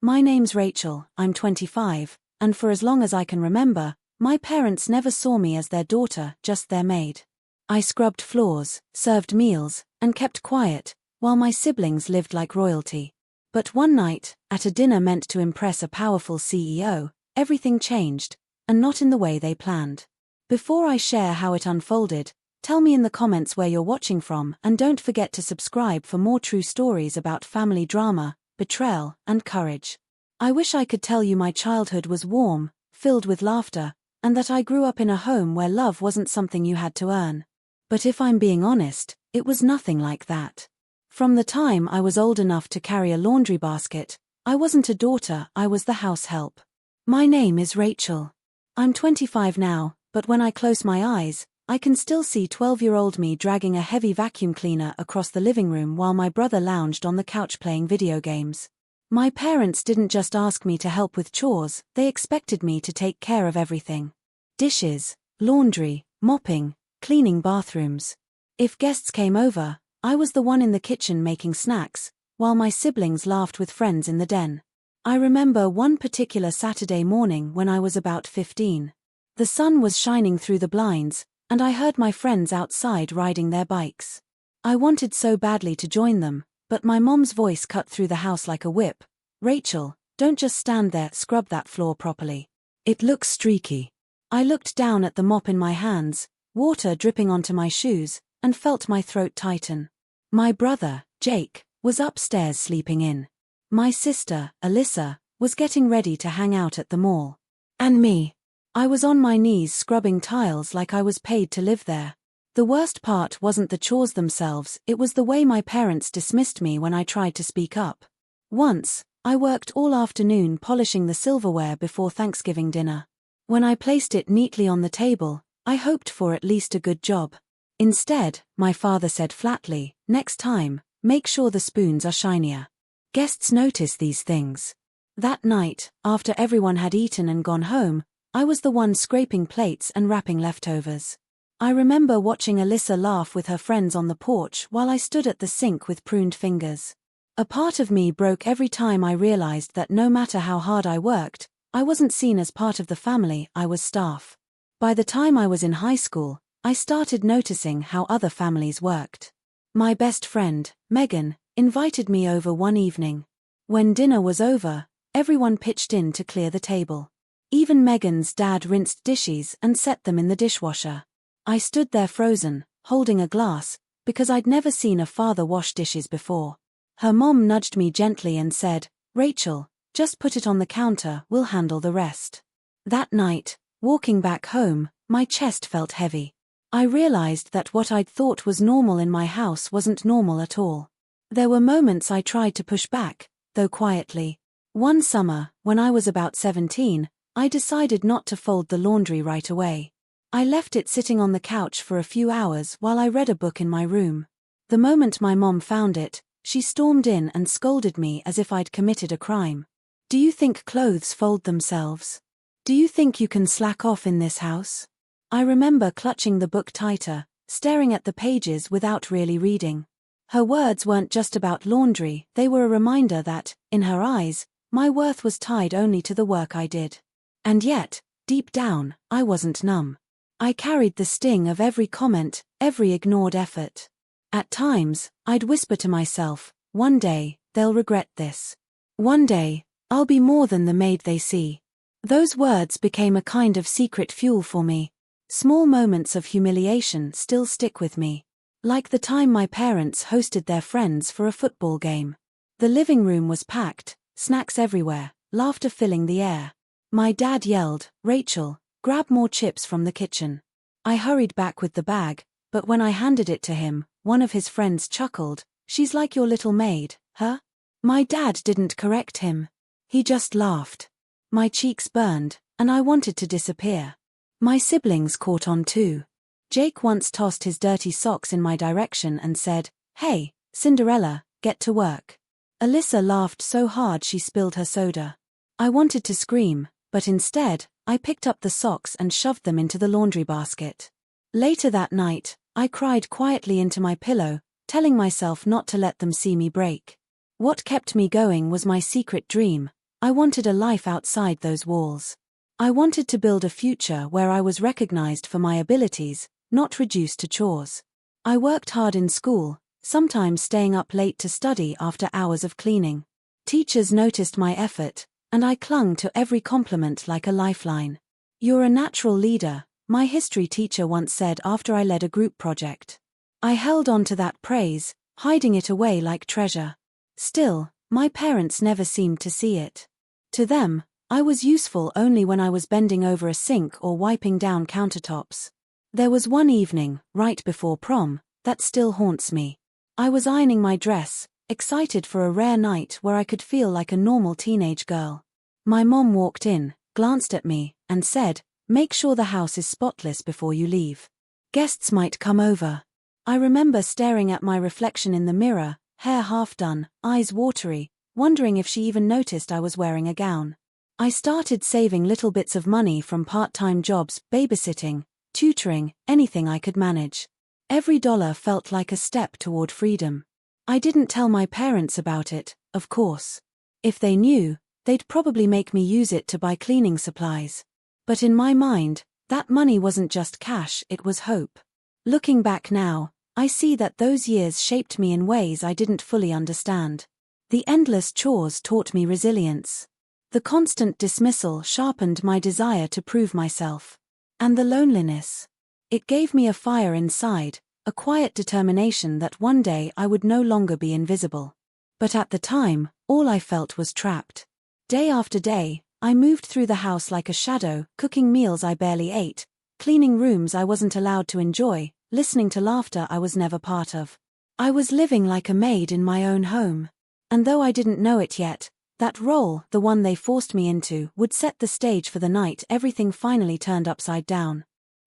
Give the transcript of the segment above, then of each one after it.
My name's Rachel, I'm 25, and for as long as I can remember, my parents never saw me as their daughter, just their maid. I scrubbed floors, served meals, and kept quiet, while my siblings lived like royalty. But one night, at a dinner meant to impress a powerful CEO, everything changed, and not in the way they planned. Before I share how it unfolded, tell me in the comments where you're watching from, and don't forget to subscribe for more true stories about family drama, betrayal, and courage. I wish I could tell you my childhood was warm, filled with laughter, and that I grew up in a home where love wasn't something you had to earn. But if I'm being honest, it was nothing like that. From the time I was old enough to carry a laundry basket, I wasn't a daughter, I was the house help. My name is Rachel. I'm 25 now, but when I close my eyes, I can still see 12-year-old me dragging a heavy vacuum cleaner across the living room while my brother lounged on the couch playing video games. My parents didn't just ask me to help with chores, they expected me to take care of everything. Dishes, laundry, mopping, cleaning bathrooms. If guests came over, I was the one in the kitchen making snacks, while my siblings laughed with friends in the den. I remember one particular Saturday morning when I was about 15. The sun was shining through the blinds, and I heard my friends outside riding their bikes. I wanted so badly to join them, but my mom's voice cut through the house like a whip. Rachel, don't just stand there, scrub that floor properly. It looks streaky. I looked down at the mop in my hands, water dripping onto my shoes, and felt my throat tighten. My brother, Jake, was upstairs sleeping in. My sister, Alyssa, was getting ready to hang out at the mall. And me. I was on my knees scrubbing tiles like I was paid to live there. The worst part wasn't the chores themselves, it was the way my parents dismissed me when I tried to speak up. Once, I worked all afternoon polishing the silverware before Thanksgiving dinner. When I placed it neatly on the table, I hoped for at least a good job. Instead, my father said flatly, "Next time, make sure the spoons are shinier." Guests notice these things. That night, after everyone had eaten and gone home, I was the one scraping plates and wrapping leftovers. I remember watching Alyssa laugh with her friends on the porch while I stood at the sink with pruned fingers. A part of me broke every time I realized that no matter how hard I worked, I wasn't seen as part of the family, I was staff. By the time I was in high school, I started noticing how other families worked. My best friend, Megan, invited me over one evening. When dinner was over, everyone pitched in to clear the table. Even Megan's dad rinsed dishes and set them in the dishwasher. I stood there frozen, holding a glass, because I'd never seen a father wash dishes before. Her mom nudged me gently and said, "Rachel, just put it on the counter, we'll handle the rest." That night, walking back home, my chest felt heavy. I realized that what I'd thought was normal in my house wasn't normal at all. There were moments I tried to push back, though quietly. One summer, when I was about 17, I decided not to fold the laundry right away. I left it sitting on the couch for a few hours while I read a book in my room. The moment my mom found it, she stormed in and scolded me as if I'd committed a crime. "Do you think clothes fold themselves? Do you think you can slack off in this house?" I remember clutching the book tighter, staring at the pages without really reading. Her words weren't just about laundry, they were a reminder that, in her eyes, my worth was tied only to the work I did. And yet, deep down, I wasn't numb. I carried the sting of every comment, every ignored effort. At times, I'd whisper to myself, "One day, they'll regret this. One day, I'll be more than the maid they see." Those words became a kind of secret fuel for me. Small moments of humiliation still stick with me. Like the time my parents hosted their friends for a football game. The living room was packed, snacks everywhere, laughter filling the air. My dad yelled, "Rachel, grab more chips from the kitchen." I hurried back with the bag, but when I handed it to him, one of his friends chuckled, "She's like your little maid, huh?" My dad didn't correct him. He just laughed. My cheeks burned, and I wanted to disappear. My siblings caught on too. Jake once tossed his dirty socks in my direction and said, "Hey, Cinderella, get to work." Alyssa laughed so hard she spilled her soda. I wanted to scream, but instead, I picked up the socks and shoved them into the laundry basket. Later that night, I cried quietly into my pillow, telling myself not to let them see me break. What kept me going was my secret dream, I wanted a life outside those walls. I wanted to build a future where I was recognized for my abilities, not reduced to chores. I worked hard in school, sometimes staying up late to study after hours of cleaning. Teachers noticed my effort, and I clung to every compliment like a lifeline. "You're a natural leader," my history teacher once said after I led a group project. I held on to that praise, hiding it away like treasure. Still, my parents never seemed to see it. To them, I was useful only when I was bending over a sink or wiping down countertops. There was one evening, right before prom, that still haunts me. I was ironing my dress, excited for a rare night where I could feel like a normal teenage girl. My mom walked in, glanced at me, and said, "Make sure the house is spotless before you leave. Guests might come over." I remember staring at my reflection in the mirror, hair half done, eyes watery, wondering if she even noticed I was wearing a gown. I started saving little bits of money from part-time jobs, babysitting, tutoring, anything I could manage. Every dollar felt like a step toward freedom. I didn't tell my parents about it, of course. If they knew, they'd probably make me use it to buy cleaning supplies. But in my mind, that money wasn't just cash, it was hope. Looking back now, I see that those years shaped me in ways I didn't fully understand. The endless chores taught me resilience. The constant dismissal sharpened my desire to prove myself. And the loneliness. It gave me a fire inside, a quiet determination that one day I would no longer be invisible. But at the time, all I felt was trapped. Day after day, I moved through the house like a shadow, cooking meals I barely ate, cleaning rooms I wasn't allowed to enjoy, listening to laughter I was never part of. I was living like a maid in my own home. And though I didn't know it yet, that role, the one they forced me into, would set the stage for the night everything finally turned upside down.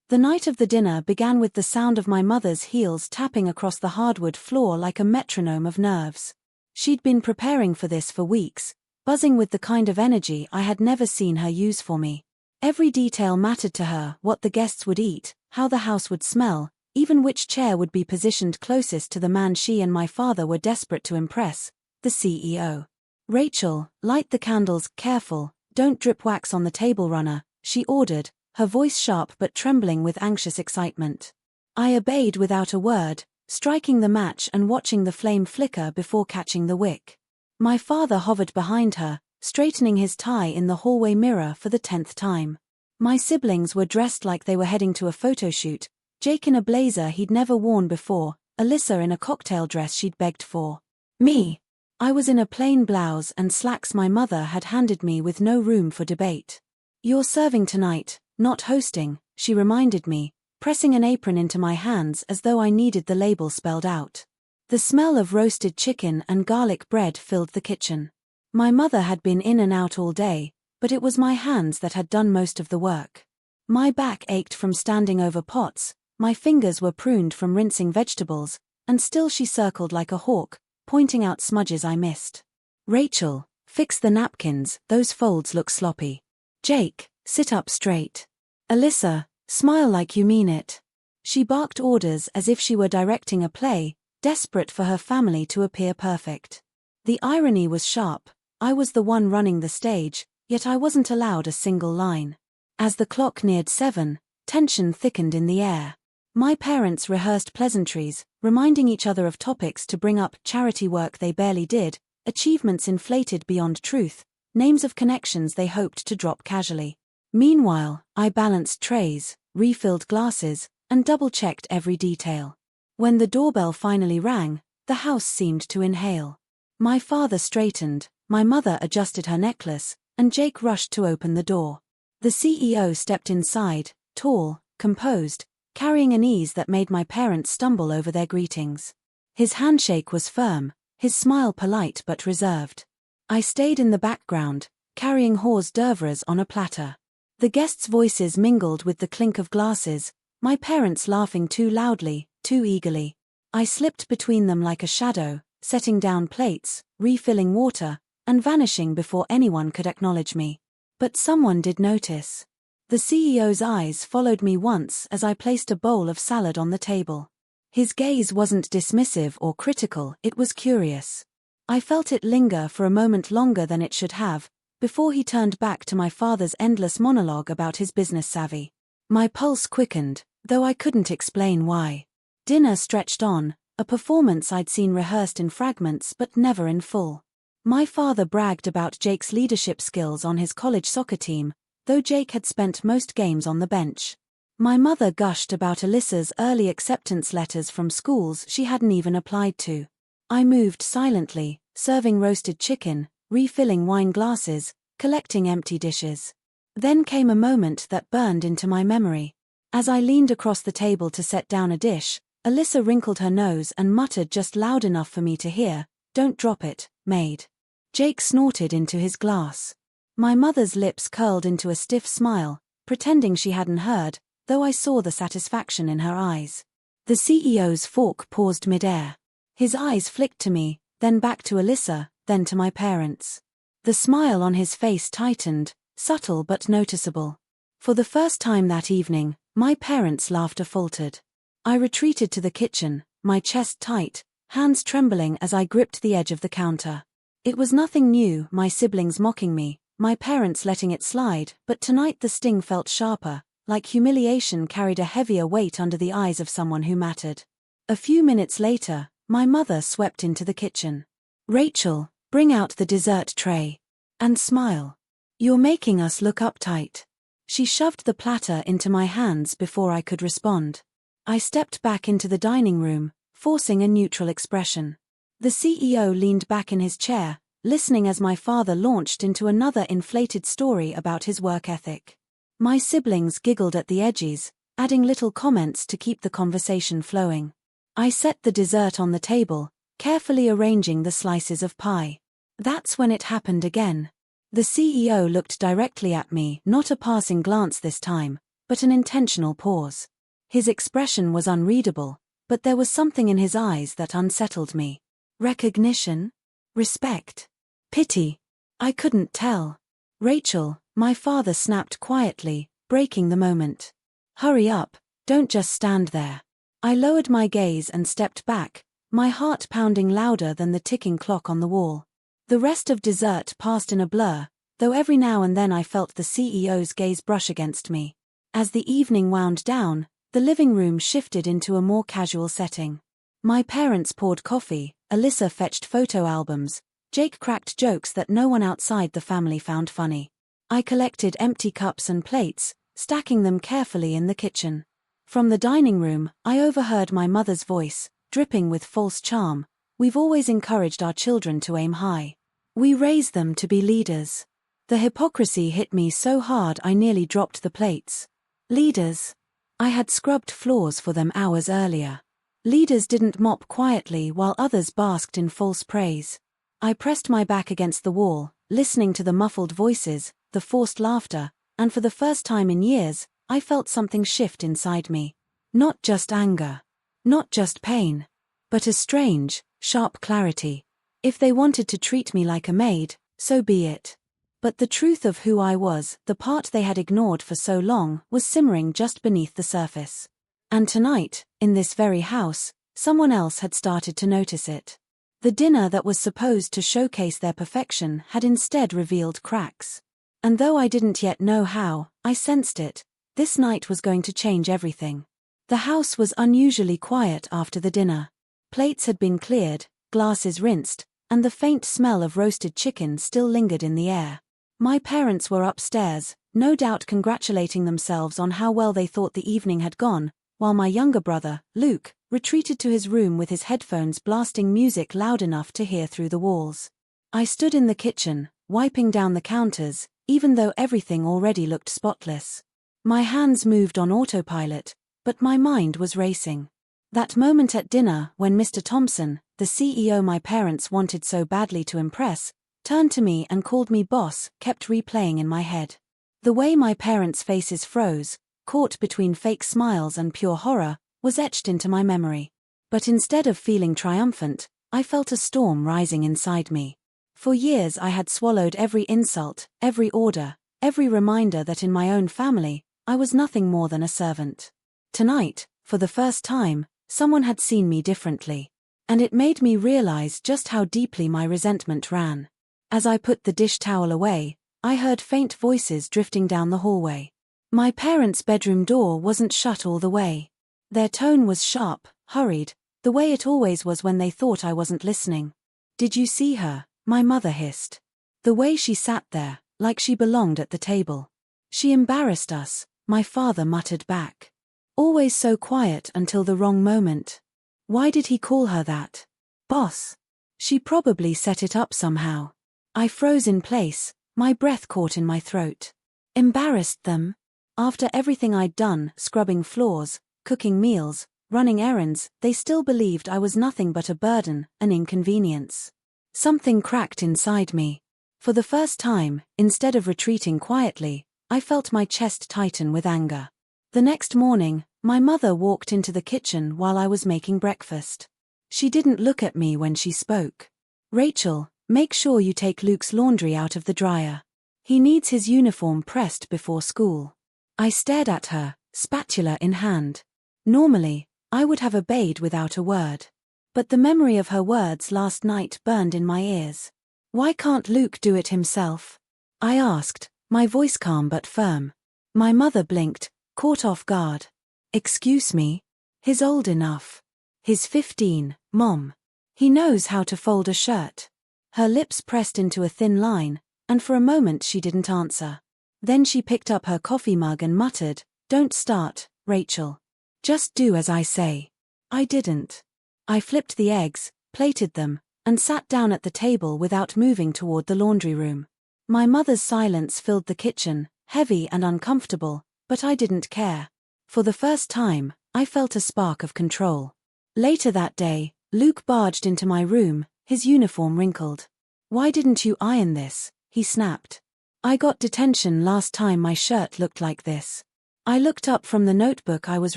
The night of the dinner began with the sound of my mother's heels tapping across the hardwood floor like a metronome of nerves. She'd been preparing for this for weeks, buzzing with the kind of energy I had never seen her use for me. Every detail mattered to her: what the guests would eat, how the house would smell, even which chair would be positioned closest to the man she and my father were desperate to impress, the CEO. "Rachel, light the candles, careful, don't drip wax on the table runner," she ordered, her voice sharp but trembling with anxious excitement. I obeyed without a word, striking the match and watching the flame flicker before catching the wick. My father hovered behind her, straightening his tie in the hallway mirror for the 10th time. My siblings were dressed like they were heading to a photo shoot, Jake in a blazer he'd never worn before, Alyssa in a cocktail dress she'd begged for. Me, I was in a plain blouse and slacks my mother had handed me with no room for debate. "You're serving tonight, not hosting," she reminded me, pressing an apron into my hands as though I needed the label spelled out. The smell of roasted chicken and garlic bread filled the kitchen. My mother had been in and out all day, but it was my hands that had done most of the work. My back ached from standing over pots, my fingers were pruned from rinsing vegetables, and still she circled like a hawk, pointing out smudges I missed. "Rachel, fix the napkins, those folds look sloppy. Jake, sit up straight. Alyssa, smile like you mean it." She barked orders as if she were directing a play, desperate for her family to appear perfect. The irony was sharp. I was the one running the stage, yet I wasn't allowed a single line. As the clock neared 7, tension thickened in the air. My parents rehearsed pleasantries, reminding each other of topics to bring up: charity work they barely did, achievements inflated beyond truth, names of connections they hoped to drop casually. Meanwhile, I balanced trays, refilled glasses, and double-checked every detail. When the doorbell finally rang, the house seemed to inhale. My father straightened, my mother adjusted her necklace, and Jake rushed to open the door. The CEO stepped inside, tall, composed, carrying an ease that made my parents stumble over their greetings. His handshake was firm, his smile polite but reserved. I stayed in the background, carrying hors d'oeuvres on a platter. The guests' voices mingled with the clink of glasses, my parents laughing too loudly, too eagerly. I slipped between them like a shadow, setting down plates, refilling water, and vanishing before anyone could acknowledge me. But someone did notice. The CEO's eyes followed me once as I placed a bowl of salad on the table. His gaze wasn't dismissive or critical, it was curious. I felt it linger for a moment longer than it should have, before he turned back to my father's endless monologue about his business savvy. My pulse quickened, though I couldn't explain why. Dinner stretched on, a performance I'd seen rehearsed in fragments but never in full. My father bragged about Jake's leadership skills on his college soccer team, though Jake had spent most games on the bench. My mother gushed about Alyssa's early acceptance letters from schools she hadn't even applied to. I moved silently, serving roasted chicken, refilling wine glasses, collecting empty dishes. Then came a moment that burned into my memory. As I leaned across the table to set down a dish, Alyssa wrinkled her nose and muttered just loud enough for me to hear, "Don't drop it, Maid." Jake snorted into his glass. My mother's lips curled into a stiff smile, pretending she hadn't heard, though I saw the satisfaction in her eyes. The CEO's fork paused mid-air. His eyes flicked to me, then back to Alyssa, then to my parents. The smile on his face tightened, subtle but noticeable. For the first time that evening, my parents' laughter faltered. I retreated to the kitchen, my chest tight, hands trembling as I gripped the edge of the counter. It was nothing new, my siblings mocking me, my parents letting it slide, but tonight the sting felt sharper, like humiliation carried a heavier weight under the eyes of someone who mattered. A few minutes later, my mother swept into the kitchen. "Rachel, bring out the dessert tray. And smile. You're making us look uptight." She shoved the platter into my hands before I could respond. I stepped back into the dining room, forcing a neutral expression. The CEO leaned back in his chair, listening as my father launched into another inflated story about his work ethic. My siblings giggled at the edges, adding little comments to keep the conversation flowing. I set the dessert on the table, carefully arranging the slices of pie. That's when it happened again. The CEO looked directly at me, not a passing glance this time, but an intentional pause. His expression was unreadable, but there was something in his eyes that unsettled me. Recognition? Respect? Pity? I couldn't tell. "Rachel," my father snapped quietly, breaking the moment. "Hurry up, don't just stand there." I lowered my gaze and stepped back, my heart pounding louder than the ticking clock on the wall. The rest of dessert passed in a blur, though every now and then I felt the CEO's gaze brush against me. As the evening wound down, the living room shifted into a more casual setting. My parents poured coffee, Alyssa fetched photo albums, Jake cracked jokes that no one outside the family found funny. I collected empty cups and plates, stacking them carefully in the kitchen. From the dining room, I overheard my mother's voice, dripping with false charm. "We've always encouraged our children to aim high. We raise them to be leaders." The hypocrisy hit me so hard I nearly dropped the plates. Leaders? I had scrubbed floors for them hours earlier. Leaders didn't mop quietly while others basked in false praise. I pressed my back against the wall, listening to the muffled voices, the forced laughter, and for the first time in years, I felt something shift inside me. Not just anger. Not just pain. But a strange, sharp clarity. If they wanted to treat me like a maid, so be it. But the truth of who I was, the part they had ignored for so long, was simmering just beneath the surface. And tonight, in this very house, someone else had started to notice it. The dinner that was supposed to showcase their perfection had instead revealed cracks. And though I didn't yet know how, I sensed it. This night was going to change everything. The house was unusually quiet after the dinner. Plates had been cleared, glasses rinsed, and the faint smell of roasted chicken still lingered in the air. My parents were upstairs, no doubt congratulating themselves on how well they thought the evening had gone, while my younger brother, Luke, retreated to his room with his headphones blasting music loud enough to hear through the walls. I stood in the kitchen, wiping down the counters, even though everything already looked spotless. My hands moved on autopilot, but my mind was racing. That moment at dinner when Mr. Thompson, the CEO my parents wanted so badly to impress, turned to me and called me boss, kept replaying in my head. The way my parents' faces froze, caught between fake smiles and pure horror, was etched into my memory. But instead of feeling triumphant, I felt a storm rising inside me. For years I had swallowed every insult, every order, every reminder that in my own family, I was nothing more than a servant. Tonight, for the first time, someone had seen me differently. And it made me realize just how deeply my resentment ran. As I put the dish towel away, I heard faint voices drifting down the hallway. My parents' bedroom door wasn't shut all the way. Their tone was sharp, hurried, the way it always was when they thought I wasn't listening. "Did you see her?" my mother hissed. The way she sat there, like she belonged at the table. "She embarrassed us," my father muttered back. "Always so quiet until the wrong moment. Why did he call her that? Boss. She probably set it up somehow." I froze in place, my breath caught in my throat. Embarrassed them? After everything I'd done, scrubbing floors, cooking meals, running errands, they still believed I was nothing but a burden, an inconvenience. Something cracked inside me. For the first time, instead of retreating quietly, I felt my chest tighten with anger. The next morning, my mother walked into the kitchen while I was making breakfast. She didn't look at me when she spoke. "Rachel, make sure you take Luke's laundry out of the dryer. He needs his uniform pressed before school." I stared at her, spatula in hand. Normally, I would have obeyed without a word. But the memory of her words last night burned in my ears. "Why can't Luke do it himself?" I asked, my voice calm but firm. My mother blinked, caught off guard. "Excuse me? He's old enough. He's 15, Mom. He knows how to fold a shirt." Her lips pressed into a thin line, and for a moment she didn't answer. Then she picked up her coffee mug and muttered, "Don't start, Rachel. Just do as I say." I didn't. I flipped the eggs, plated them, and sat down at the table without moving toward the laundry room. My mother's silence filled the kitchen, heavy and uncomfortable, but I didn't care. For the first time, I felt a spark of control. Later that day, Luke barged into my room, his uniform wrinkled. "Why didn't you iron this?" he snapped. "I got detention last time my shirt looked like this." I looked up from the notebook I was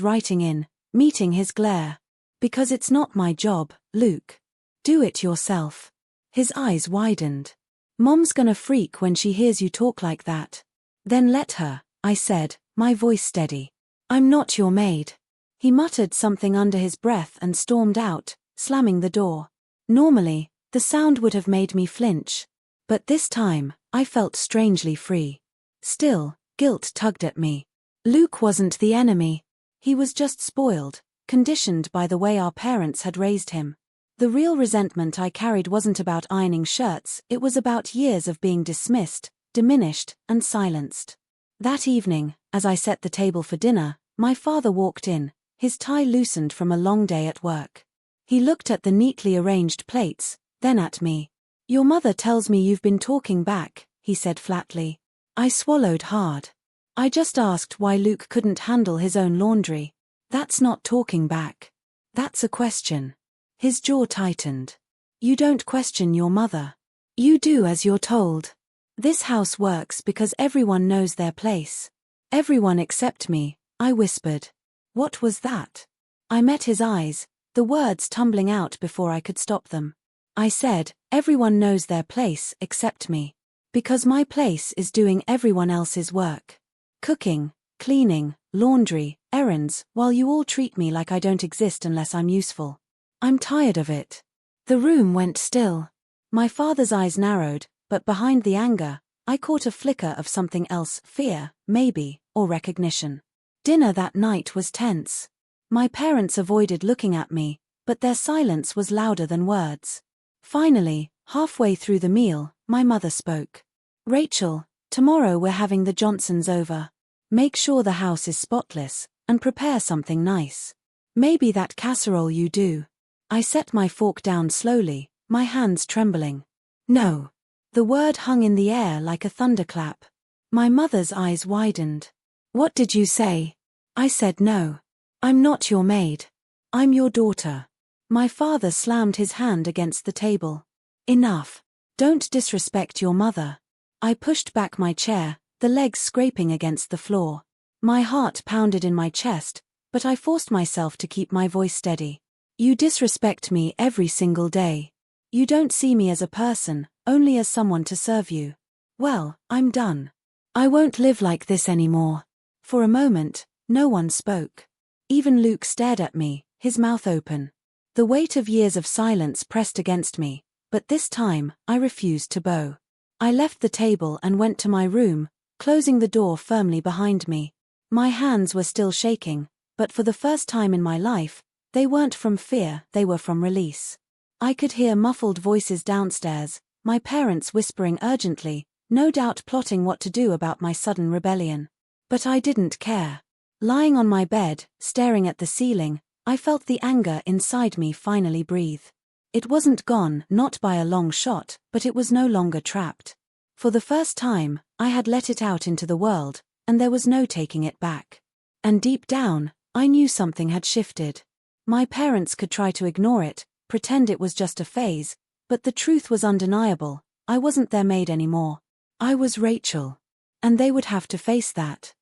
writing in, meeting his glare. "Because it's not my job, Luke. Do it yourself." His eyes widened. "Mom's gonna freak when she hears you talk like that." "Then let her," I said, my voice steady. "I'm not your maid." He muttered something under his breath and stormed out, slamming the door. Normally, the sound would have made me flinch. But this time, I felt strangely free. Still, guilt tugged at me. Luke wasn't the enemy. He was just spoiled, conditioned by the way our parents had raised him. The real resentment I carried wasn't about ironing shirts, it was about years of being dismissed, diminished, and silenced. That evening, as I set the table for dinner, my father walked in, his tie loosened from a long day at work. He looked at the neatly arranged plates, then at me. "Your mother tells me you've been talking back," he said flatly. I swallowed hard. "I just asked why Luke couldn't handle his own laundry. That's not talking back. That's a question." His jaw tightened. "You don't question your mother. You do as you're told. This house works because everyone knows their place." "Everyone except me," I whispered. "What was that?" I met his eyes, the words tumbling out before I could stop them. I said, "Everyone knows their place except me. Because my place is doing everyone else's work. Cooking, cleaning, laundry, errands, while you all treat me like I don't exist unless I'm useful. I'm tired of it." The room went still. My father's eyes narrowed, but behind the anger, I caught a flicker of something else, fear, maybe, or recognition. Dinner that night was tense. My parents avoided looking at me, but their silence was louder than words. Finally, halfway through the meal, my mother spoke. "Rachel, tomorrow we're having the Johnsons over. Make sure the house is spotless, and prepare something nice. Maybe that casserole you do." I set my fork down slowly, my hands trembling. "No." The word hung in the air like a thunderclap. My mother's eyes widened. "What did you say?" I said no. "I'm not your maid. I'm your daughter." My father slammed his hand against the table. "Enough. Don't disrespect your mother." I pushed back my chair, the legs scraping against the floor. My heart pounded in my chest, but I forced myself to keep my voice steady. "You disrespect me every single day. You don't see me as a person, only as someone to serve you. Well, I'm done. I won't live like this anymore." For a moment, no one spoke. Even Luke stared at me, his mouth open. The weight of years of silence pressed against me, but this time, I refused to bow. I left the table and went to my room, closing the door firmly behind me. My hands were still shaking, but for the first time in my life, they weren't from fear, they were from release. I could hear muffled voices downstairs, my parents whispering urgently, no doubt plotting what to do about my sudden rebellion. But I didn't care. Lying on my bed, staring at the ceiling, I felt the anger inside me finally breathe. It wasn't gone, not by a long shot, but it was no longer trapped. For the first time, I had let it out into the world, and there was no taking it back. And deep down, I knew something had shifted. My parents could try to ignore it, pretend it was just a phase, but the truth was undeniable. I wasn't their maid anymore. I was Rachel. And they would have to face that.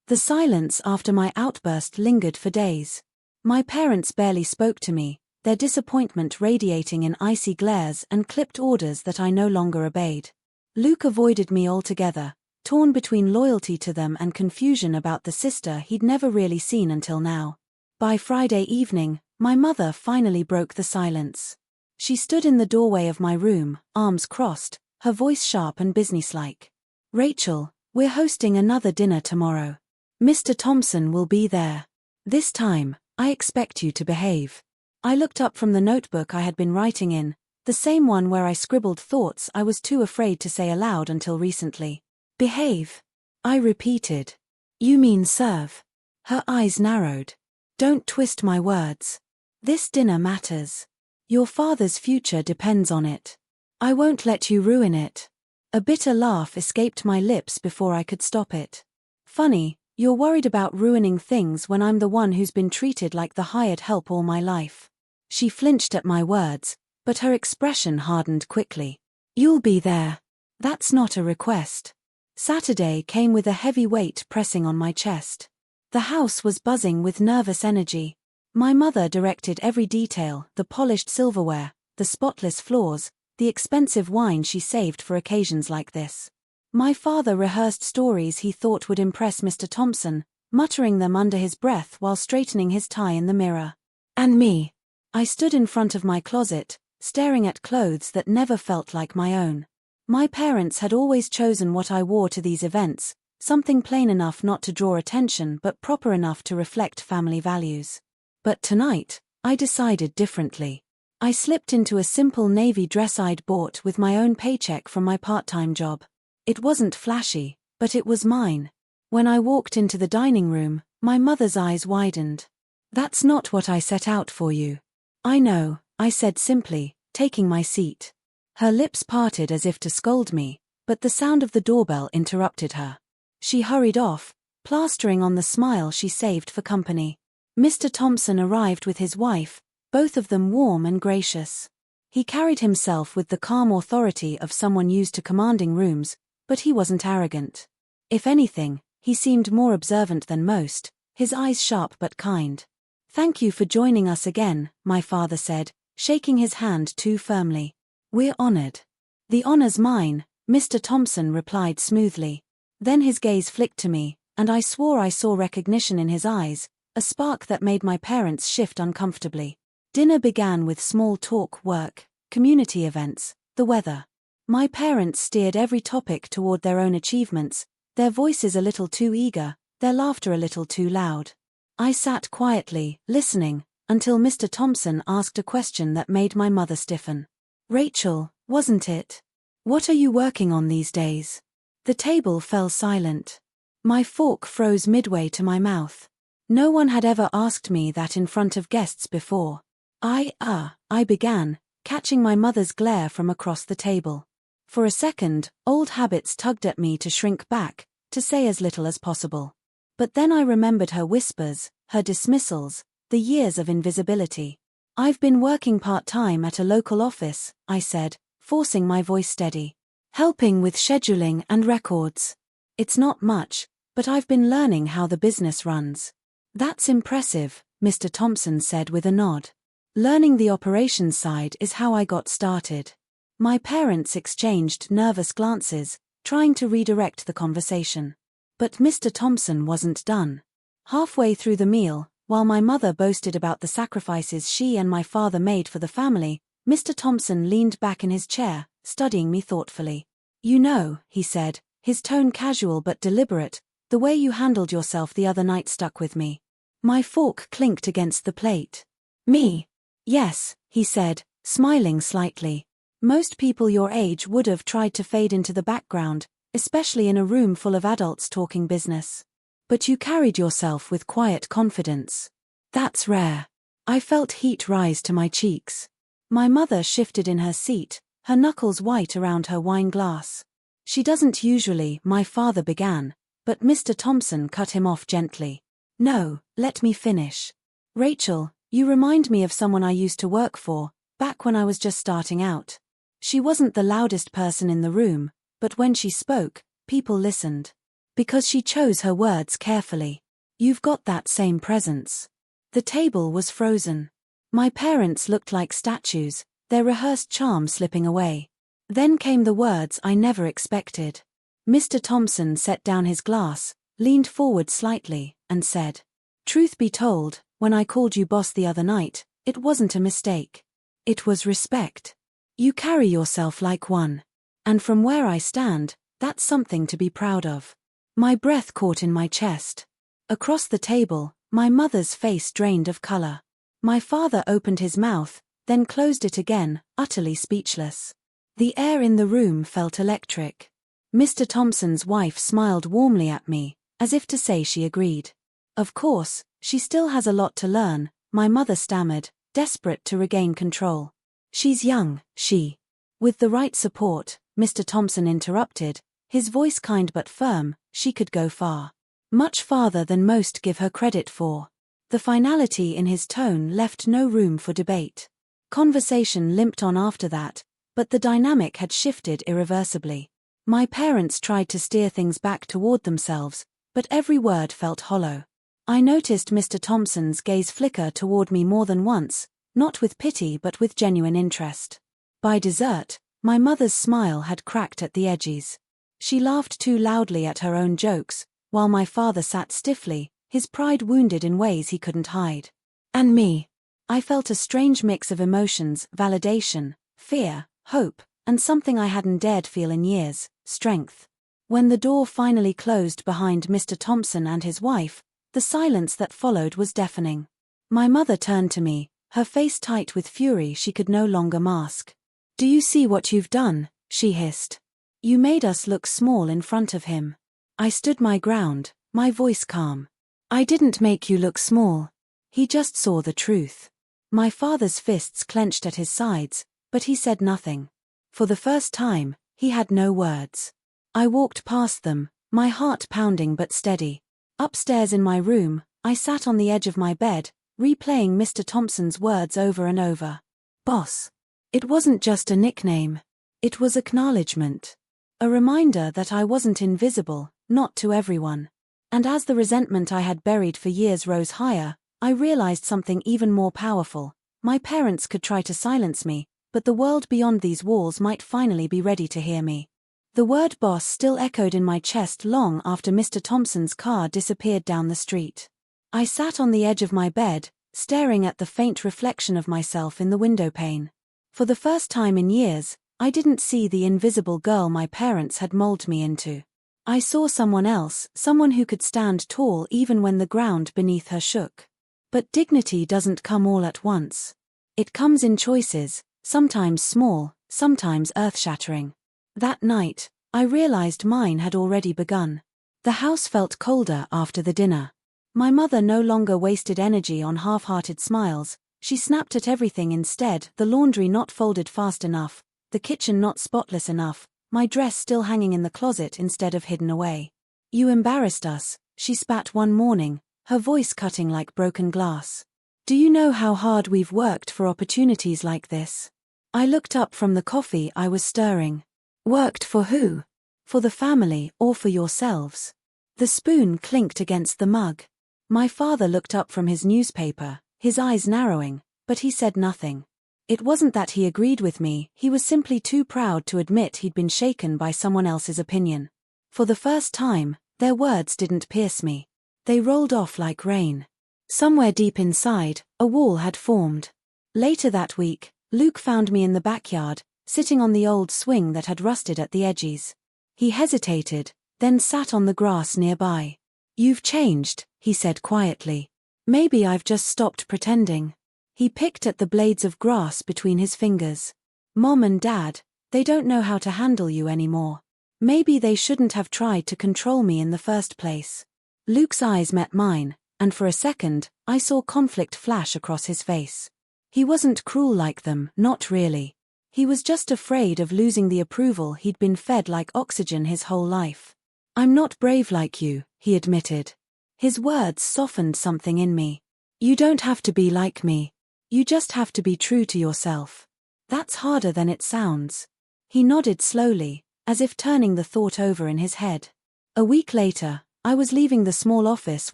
The silence after my outburst lingered for days. My parents barely spoke to me, their disappointment radiating in icy glares and clipped orders that I no longer obeyed. Luke avoided me altogether, torn between loyalty to them and confusion about the sister he'd never really seen until now. By Friday evening, my mother finally broke the silence. She stood in the doorway of my room, arms crossed, her voice sharp and businesslike. "Rachel, we're hosting another dinner tomorrow. Mr. Thompson will be there. This time, I expect you to behave." I looked up from the notebook I had been writing in, the same one where I scribbled thoughts I was too afraid to say aloud until recently. "Behave?" I repeated. "You mean serve?" Her eyes narrowed. "Don't twist my words. This dinner matters. Your father's future depends on it. I won't let you ruin it." A bitter laugh escaped my lips before I could stop it. "Funny, you're worried about ruining things when I'm the one who's been treated like the hired help all my life." She flinched at my words, but her expression hardened quickly. "You'll be there. That's not a request." Saturday came with a heavy weight pressing on my chest. The house was buzzing with nervous energy. My mother directed every detail, the polished silverware, the spotless floors, the expensive wine she saved for occasions like this. My father rehearsed stories he thought would impress Mr. Thompson, muttering them under his breath while straightening his tie in the mirror. And me. I stood in front of my closet, staring at clothes that never felt like my own. My parents had always chosen what I wore to these events, something plain enough not to draw attention but proper enough to reflect family values. But tonight, I decided differently. I slipped into a simple navy dress I'd bought with my own paycheck from my part-time job. It wasn't flashy, but it was mine. When I walked into the dining room, my mother's eyes widened. "That's not what I set out for you." "I know," I said simply, taking my seat. Her lips parted as if to scold me, but the sound of the doorbell interrupted her. She hurried off, plastering on the smile she saved for company. Mr. Thompson arrived with his wife, both of them warm and gracious. He carried himself with the calm authority of someone used to commanding rooms, but he wasn't arrogant. If anything, he seemed more observant than most, his eyes sharp but kind. "Thank you for joining us again," my father said, shaking his hand too firmly. "We're honored." "The honor's mine," Mr. Thompson replied smoothly. Then his gaze flicked to me, and I swore I saw recognition in his eyes, a spark that made my parents shift uncomfortably. Dinner began with small talk, work, community events, the weather. My parents steered every topic toward their own achievements, their voices a little too eager, their laughter a little too loud. I sat quietly, listening, until Mr. Thompson asked a question that made my mother stiffen. "Rachel, wasn't it? What are you working on these days?" The table fell silent. My fork froze midway to my mouth. No one had ever asked me that in front of guests before. I began, catching my mother's glare from across the table. For a second, old habits tugged at me to shrink back, to say as little as possible. But then I remembered her whispers, her dismissals, the years of invisibility. "I've been working part-time at a local office," I said, forcing my voice steady. "Helping with scheduling and records. It's not much, but I've been learning how the business runs." "That's impressive," Mr. Thompson said with a nod. "Learning the operations side is how I got started." My parents exchanged nervous glances, trying to redirect the conversation. But Mr. Thompson wasn't done. Halfway through the meal, while my mother boasted about the sacrifices she and my father made for the family, Mr. Thompson leaned back in his chair, studying me thoughtfully. You know, he said, his tone casual but deliberate, the way you handled yourself the other night stuck with me. My fork clinked against the plate. Me? Yes, he said, smiling slightly. Most people your age would have tried to fade into the background, especially in a room full of adults talking business. But you carried yourself with quiet confidence. That's rare. I felt heat rise to my cheeks. My mother shifted in her seat, her knuckles white around her wine glass. She doesn't usually, my father began, but Mr. Thompson cut him off gently. No, let me finish. Rachel, you remind me of someone I used to work for, back when I was just starting out. She wasn't the loudest person in the room, but when she spoke, people listened. Because she chose her words carefully. You've got that same presence. The table was frozen. My parents looked like statues, their rehearsed charm slipping away. Then came the words I never expected. Mr. Thompson set down his glass, leaned forward slightly, and said, Truth be told, when I called you boss the other night, it wasn't a mistake. It was respect. You carry yourself like one. And from where I stand, that's something to be proud of. My breath caught in my chest. Across the table, my mother's face drained of color. My father opened his mouth, then closed it again, utterly speechless. The air in the room felt electric. Mr. Thompson's wife smiled warmly at me, as if to say she agreed. Of course, she still has a lot to learn, my mother stammered, desperate to regain control. She's young, she. With the right support, Mr. Thompson interrupted, his voice kind but firm, she could go far. Much farther than most give her credit for. The finality in his tone left no room for debate. Conversation limped on after that, but the dynamic had shifted irreversibly. My parents tried to steer things back toward themselves, but every word felt hollow. I noticed Mr. Thompson's gaze flicker toward me more than once, not with pity but with genuine interest. By dessert, my mother's smile had cracked at the edges. She laughed too loudly at her own jokes, while my father sat stiffly, his pride wounded in ways he couldn't hide. And me. I felt a strange mix of emotions, validation, fear, hope, and something I hadn't dared feel in years, strength. When the door finally closed behind Mr. Thompson and his wife, the silence that followed was deafening. My mother turned to me, her face tight with fury she could no longer mask. Do you see what you've done? She hissed. You made us look small in front of him. I stood my ground, my voice calm. I didn't make you look small. He just saw the truth. My father's fists clenched at his sides, but he said nothing. For the first time, he had no words. I walked past them, my heart pounding but steady. Upstairs in my room, I sat on the edge of my bed, replaying Mr. Thompson's words over and over. Boss. It wasn't just a nickname. It was acknowledgement. A reminder that I wasn't invisible, not to everyone. And as the resentment I had buried for years rose higher, I realized something even more powerful. My parents could try to silence me, but the world beyond these walls might finally be ready to hear me. The word boss still echoed in my chest long after Mr. Thompson's car disappeared down the street. I sat on the edge of my bed, staring at the faint reflection of myself in the window pane. For the first time in years, I didn't see the invisible girl my parents had molded me into. I saw someone else, someone who could stand tall even when the ground beneath her shook. But dignity doesn't come all at once. It comes in choices, sometimes small, sometimes earth-shattering. That night, I realized mine had already begun. The house felt colder after the dinner. My mother no longer wasted energy on half-hearted smiles. She snapped at everything instead, the laundry not folded fast enough, the kitchen not spotless enough, my dress still hanging in the closet instead of hidden away. You embarrassed us, she spat one morning, her voice cutting like broken glass. Do you know how hard we've worked for opportunities like this? I looked up from the coffee I was stirring. Worked for who? For the family or for yourselves? The spoon clinked against the mug. My father looked up from his newspaper, his eyes narrowing, but he said nothing. It wasn't that he agreed with me, he was simply too proud to admit he'd been shaken by someone else's opinion. For the first time, their words didn't pierce me. They rolled off like rain. Somewhere deep inside, a wall had formed. Later that week, Luke found me in the backyard, sitting on the old swing that had rusted at the edges. He hesitated, then sat on the grass nearby. "You've changed," he said quietly. "Maybe I've just stopped pretending." He picked at the blades of grass between his fingers. "Mom and Dad, they don't know how to handle you anymore. Maybe they shouldn't have tried to control me in the first place." Luke's eyes met mine, and for a second, I saw conflict flash across his face. He wasn't cruel like them, not really. He was just afraid of losing the approval he'd been fed like oxygen his whole life. "I'm not brave like you," he admitted. His words softened something in me. "You don't have to be like me. You just have to be true to yourself. That's harder than it sounds." He nodded slowly, as if turning the thought over in his head. A week later, I was leaving the small office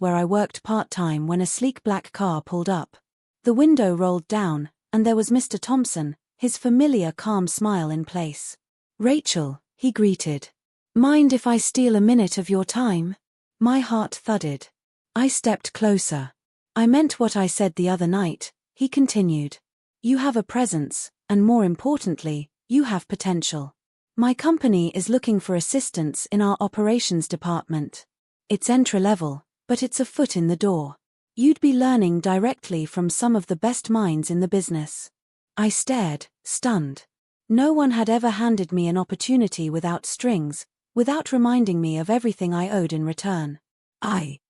where I worked part-time when a sleek black car pulled up. The window rolled down, and there was Mr. Thompson, his familiar calm smile in place. "Rachel," he greeted. "Mind if I steal a minute of your time?" My heart thudded. I stepped closer. "I meant what I said the other night," he continued. "You have a presence, and more importantly, you have potential. My company is looking for assistance in our operations department. It's entry-level, but it's a foot in the door. You'd be learning directly from some of the best minds in the business." I stared, stunned. No one had ever handed me an opportunity without strings, without reminding me of everything I owed in return. I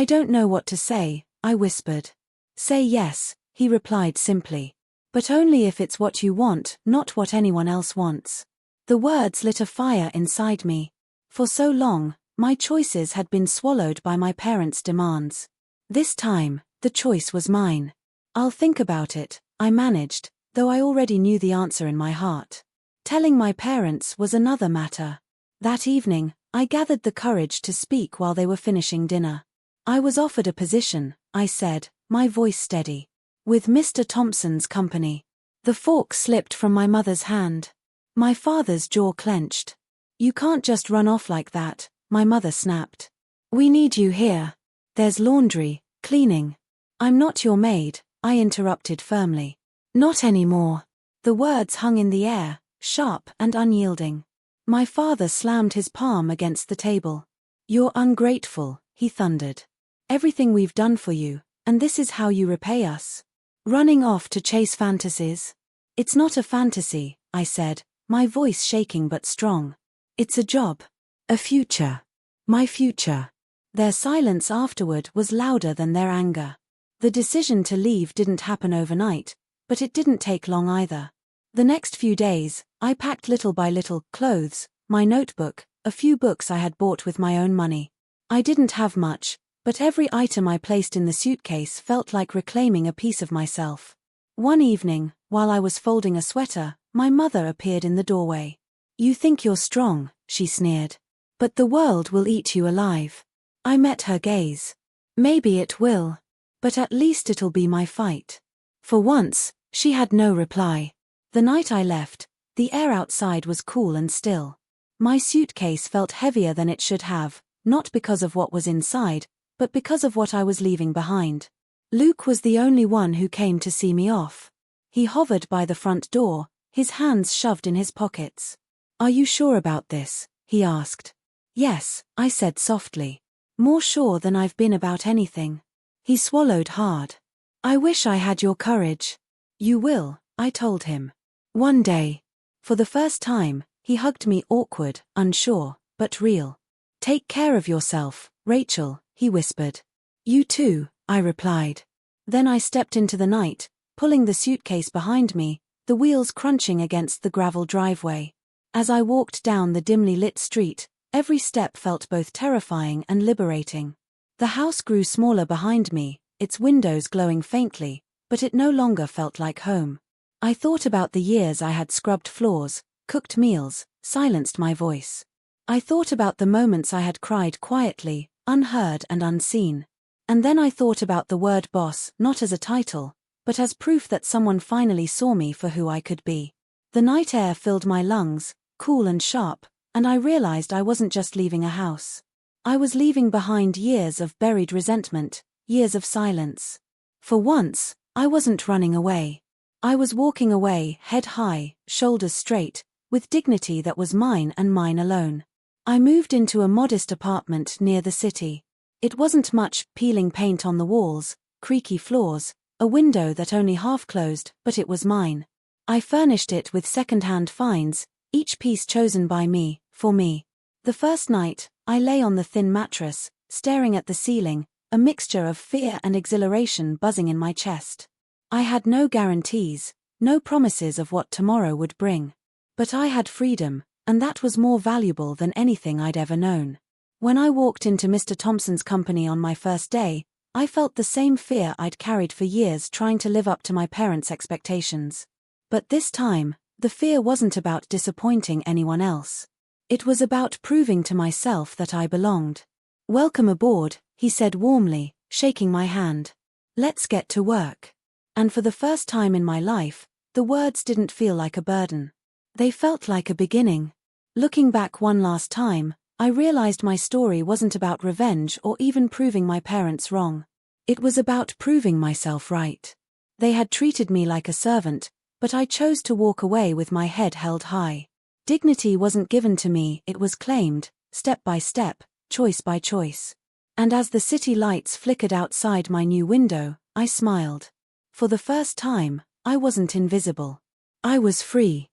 don't know what to say," I whispered. "Say yes," he replied simply. "But only if it's what you want, not what anyone else wants." The words lit a fire inside me. For so long, my choices had been swallowed by my parents' demands. This time, the choice was mine. "I'll think about it," I managed, though I already knew the answer in my heart. Telling my parents was another matter. That evening, I gathered the courage to speak while they were finishing dinner. "I was offered a position," I said, my voice steady. "With Mr. Thompson's company." The fork slipped from my mother's hand. My father's jaw clenched. "You can't just run off like that," my mother snapped. "We need you here. There's laundry, cleaning." "I'm not your maid," I interrupted firmly. "Not anymore." The words hung in the air, sharp and unyielding. My father slammed his palm against the table. "You're ungrateful," he thundered. "Everything we've done for you, and this is how you repay us? Running off to chase fantasies?" "It's not a fantasy," I said, my voice shaking but strong. "It's a job. A future. My future." Their silence afterward was louder than their anger. The decision to leave didn't happen overnight, but it didn't take long either. The next few days, I packed little by little: clothes, my notebook, a few books I had bought with my own money. I didn't have much, but every item I placed in the suitcase felt like reclaiming a piece of myself. One evening, while I was folding a sweater, my mother appeared in the doorway. "You think you're strong," she sneered. "But the world will eat you alive." I met her gaze. "Maybe it will. But at least it'll be my fight." For once, she had no reply. The night I left, the air outside was cool and still. My suitcase felt heavier than it should have, not because of what was inside, but because of what I was leaving behind. Luke was the only one who came to see me off. He hovered by the front door, his hands shoved in his pockets. "Are you sure about this?" he asked. "Yes," I said softly. "More sure than I've been about anything." He swallowed hard. "I wish I had your courage." "You will," I told him. "One day." For the first time, he hugged me, awkward, unsure, but real. "Take care of yourself, Rachel," he whispered. "You too," I replied. Then I stepped into the night, pulling the suitcase behind me, the wheels crunching against the gravel driveway. As I walked down the dimly lit street, every step felt both terrifying and liberating. The house grew smaller behind me, its windows glowing faintly, but it no longer felt like home. I thought about the years I had scrubbed floors, cooked meals, silenced my voice. I thought about the moments I had cried quietly, unheard and unseen. And then I thought about the word boss, not as a title, but as proof that someone finally saw me for who I could be. The night air filled my lungs, cool and sharp, and I realized I wasn't just leaving a house. I was leaving behind years of buried resentment, years of silence. For once, I wasn't running away. I was walking away, head high, shoulders straight, with dignity that was mine and mine alone. I moved into a modest apartment near the city. It wasn't much: peeling paint on the walls, creaky floors, a window that only half closed, but it was mine. I furnished it with second-hand finds, each piece chosen by me, for me. The first night, I lay on the thin mattress, staring at the ceiling, a mixture of fear and exhilaration buzzing in my chest. I had no guarantees, no promises of what tomorrow would bring. But I had freedom, and that was more valuable than anything I'd ever known. When I walked into Mr. Thompson's company on my first day, I felt the same fear I'd carried for years trying to live up to my parents' expectations. But this time, the fear wasn't about disappointing anyone else. It was about proving to myself that I belonged. "Welcome aboard," he said warmly, shaking my hand. "Let's get to work." And for the first time in my life, the words didn't feel like a burden. They felt like a beginning. Looking back one last time, I realized my story wasn't about revenge or even proving my parents wrong. It was about proving myself right. They had treated me like a servant, but I chose to walk away with my head held high. Dignity wasn't given to me, it was claimed, step by step, choice by choice. And as the city lights flickered outside my new window, I smiled. For the first time, I wasn't invisible. I was free.